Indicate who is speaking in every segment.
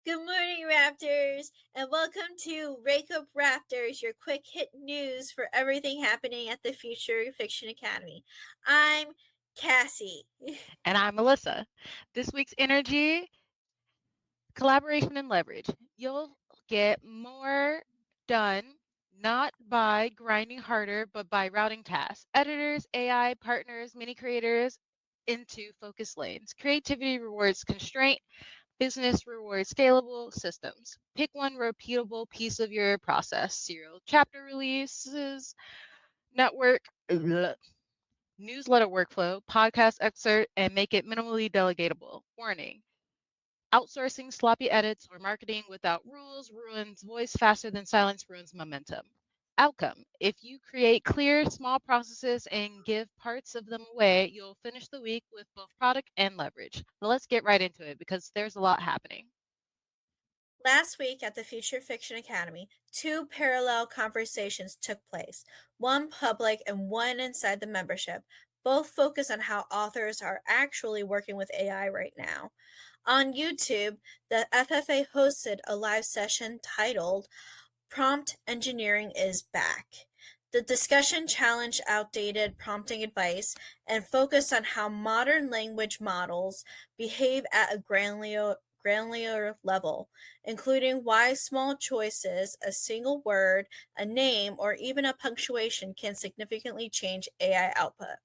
Speaker 1: Good morning, Raptors, and welcome to Rake Up Raptors, your quick hit news for everything happening at the Future Fiction Academy. I'm Cassie.
Speaker 2: And I'm Melissa. This week's energy, collaboration, and leverage. You'll get more done not by grinding harder, but by routing tasks. Editors, AI, partners, mini creators into focus lanes. Creativity rewards constraint, business rewards scalable systems. Pick one repeatable piece of your process. Serial chapter releases, network, newsletter workflow, podcast excerpt, and make it minimally delegatable. Warning: outsourcing sloppy edits or marketing without rules ruins voice faster than silence ruins momentum. Outcome: if you create clear, small processes and give parts of them away, you'll finish the week with both product and leverage. But let's get right into it because there's a lot happening.
Speaker 1: Last week at the Future Fiction Academy, two parallel conversations took place, one public and one inside the membership. Both focus on how authors are actually working with AI right now. On YouTube, the FFA hosted a live session titled Prompt Engineering is Back. The discussion challenged outdated prompting advice and focused on how modern language models behave at a granular level, including why small choices, a single word, a name, or even a punctuation can significantly change AI output.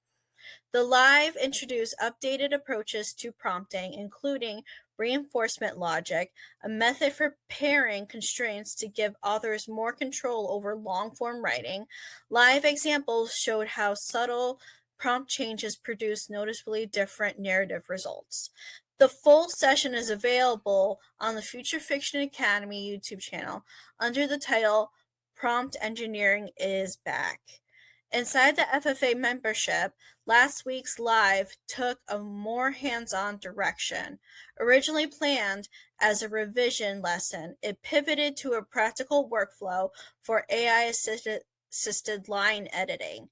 Speaker 1: The live introduced updated approaches to prompting, including reinforcement logic, a method for pairing constraints to give authors more control over long form writing. Live examples showed how subtle prompt changes produce noticeably different narrative results. The full session is available on the Future Fiction Academy YouTube channel under the title Prompt Engineering is Back. Inside the FFA membership, last week's live took a more hands-on direction. Originally planned as a revision lesson, it pivoted to a practical workflow for AI-assisted line editing.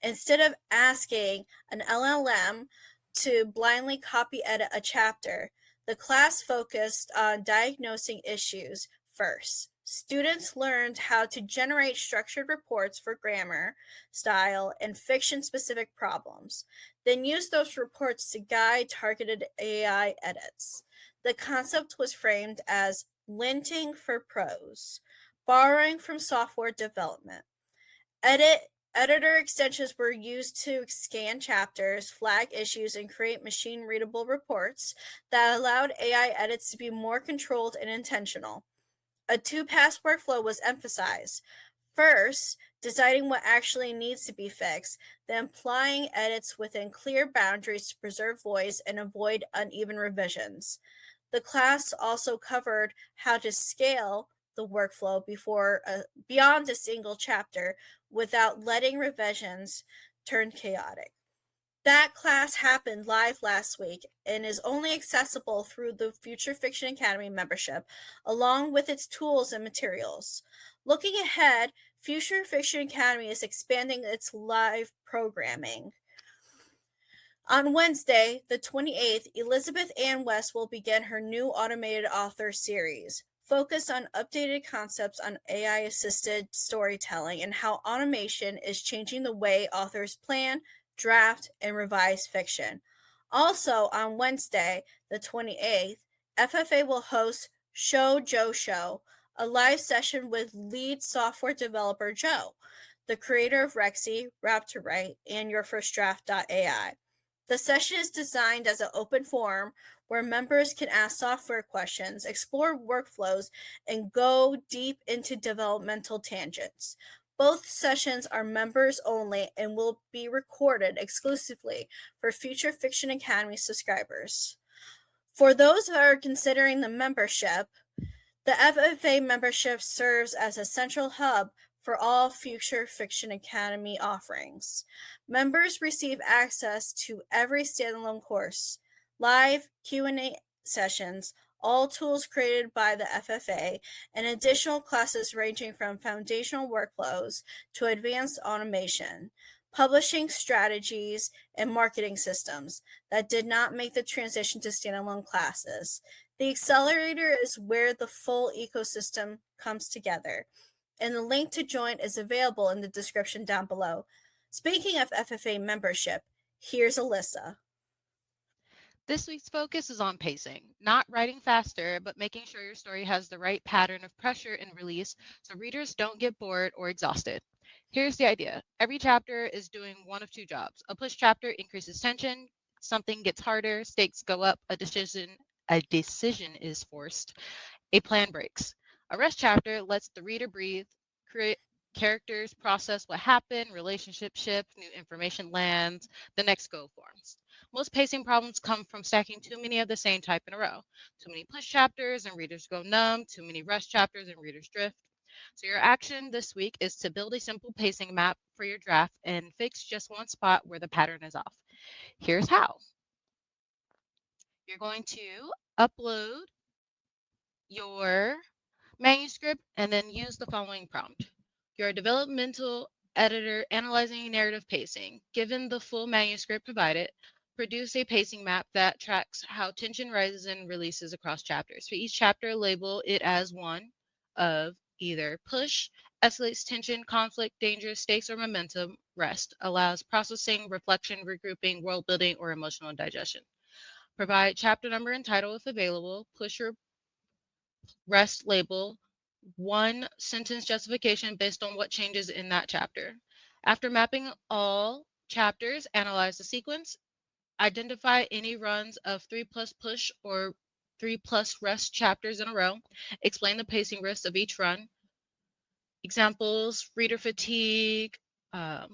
Speaker 1: Instead of asking an LLM to blindly copy edit a chapter, the class focused on diagnosing issues first. Students learned how to generate structured reports for grammar, style, and fiction specific problems, then use those reports to guide targeted AI edits. The concept was framed as linting for prose, borrowing from software development. Editor extensions were used to scan chapters, flag issues, and create machine readable reports that allowed AI edits to be more controlled and intentional. A two-pass workflow was emphasized. First, deciding what actually needs to be fixed, then applying edits within clear boundaries to preserve voice and avoid uneven revisions. The class also covered how to scale the workflow beyond a single chapter without letting revisions turn chaotic. That class happened live last week and is only accessible through the Future Fiction Academy membership, along with its tools and materials. Looking ahead, Future Fiction Academy is expanding its live programming. On Wednesday, the 28th, Elizabeth Ann West will begin her new automated author series, focused on updated concepts on AI assisted storytelling and how automation is changing the way authors plan, draft, and revise fiction. Also, on Wednesday, the 28th, FFA will host Show Joe Show, a live session with lead software developer Joe, the creator of Rexy, Raptor, and YourFirstDraft.ai. The session is designed as an open forum where members can ask software questions, explore workflows, and go deep into developmental tangents. Both sessions are members only and will be recorded exclusively for Future Fiction Academy subscribers. For those that are considering the membership, the FFA membership serves as a central hub for all Future Fiction Academy offerings. Members receive access to every standalone course, live Q&A sessions, all tools created by the FFA, and additional classes ranging from foundational workflows to advanced automation. publishing strategies, and marketing systems that did not make the transition to standalone classes. The accelerator is where the full ecosystem comes together, and the link to join is available in the description down below. Speaking of FFA membership, here's Alyssa.
Speaker 2: This week's focus is on pacing, not writing faster, but making sure your story has the right pattern of pressure and release so readers don't get bored or exhausted. Here's the idea. Every chapter is doing one of two jobs. A push chapter increases tension, something gets harder, stakes go up, a decision is forced, a plan breaks. A rest chapter lets the reader breathe, create characters process what happened, relationship shift, new information lands, the next go forms. Most pacing problems come from stacking too many of the same type in a row. Too many push chapters and readers go numb, too many rest chapters and readers drift. So your action this week is to build a simple pacing map for your draft and fix just one spot where the pattern is off. Here's how. You're going to upload your manuscript and then use the following prompt. You're a developmental editor analyzing narrative pacing. Given the full manuscript provided, produce a pacing map that tracks how tension rises and releases across chapters. For each chapter, label it as one of either push, escalates tension, conflict, danger, stakes, or momentum. Rest allows processing, reflection, regrouping, world building, or emotional digestion. Provide chapter number and title if available. Push or rest label one sentence justification based on what changes in that chapter. After mapping all chapters, analyze the sequence, identify any runs of 3+ push or 3+ rest chapters in a row, explain the pacing risks of each run. Examples: reader fatigue,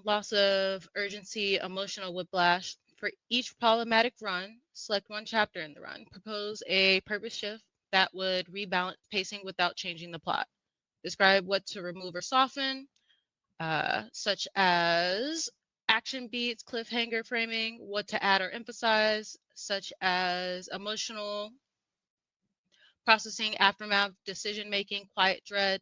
Speaker 2: loss of urgency, emotional whiplash. For each problematic run, select one chapter in the run. Propose a purpose shift that would rebalance pacing without changing the plot. Describe what to remove or soften, such as action beats, cliffhanger framing, what to add or emphasize, such as emotional processing, aftermath, decision making, quiet dread,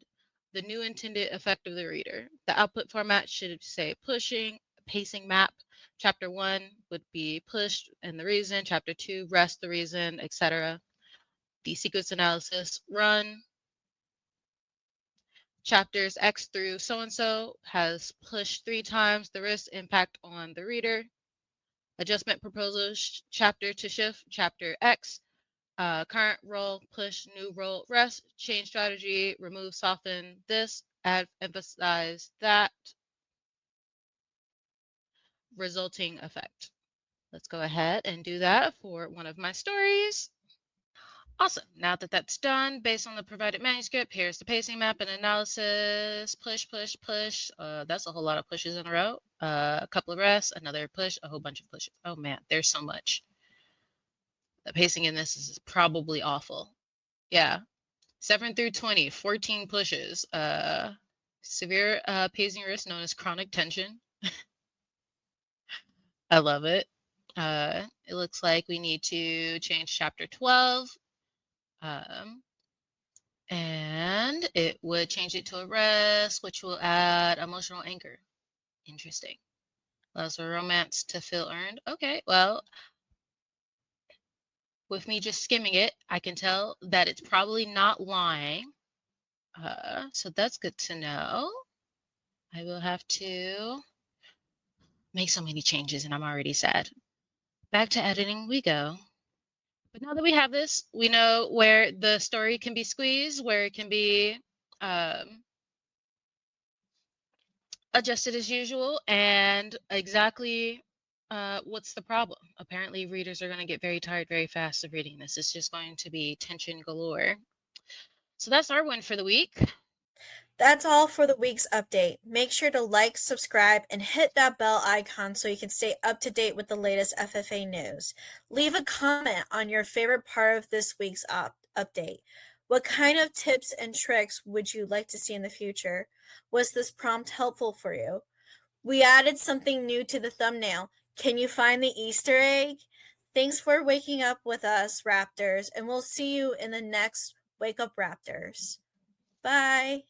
Speaker 2: the new intended effect of the reader. The output format should say pushing, pacing map. Chapter 1 would be pushed and the reason, chapter 2, rest, the reason, etc. The sequence analysis run. Chapters X through so and so has pushed 3 times the risk impact on the reader. Adjustment proposal chapter to shift, chapter X. Current role, push, new role, rest, change strategy, remove, soften this, add, emphasize that, resulting effect. Let's go ahead and do that for one of my stories. Awesome. Now that that's done, based on the provided manuscript, here's the pacing map and analysis. Push, push, push. That's a whole lot of pushes in a row. A couple of rests, another push, a whole bunch of pushes. Oh man, there's so much. The pacing in this is probably awful. Yeah, 7 through 20, 14 pushes. Severe pacing risk known as chronic tension. I love it. It looks like we need to change chapter 12. And it would change it to a rest, which will add emotional anchor. Interesting. Allows a romance to feel earned. Okay, well, with me just skimming it, I can tell that it's probably not lying. So that's good to know. I will have to make so many changes and I'm already sad. Back to editing we go. But now that we have this, we know where the story can be squeezed, where it can be adjusted as usual, and exactly what's the problem. Apparently, readers are going to get very tired very fast of reading this. It's just going to be tension galore. So that's our win for the week.
Speaker 1: That's all for the week's update. Make sure to like, subscribe, and hit that bell icon so you can stay up to date with the latest FFA news. Leave a comment on your favorite part of this week's update. What kind of tips and tricks would you like to see in the future? Was this prompt helpful for you? We added something new to the thumbnail. Can you find the Easter egg? Thanks for waking up with us, Raptors, and we'll see you in the next Wake Up Raptors. Bye.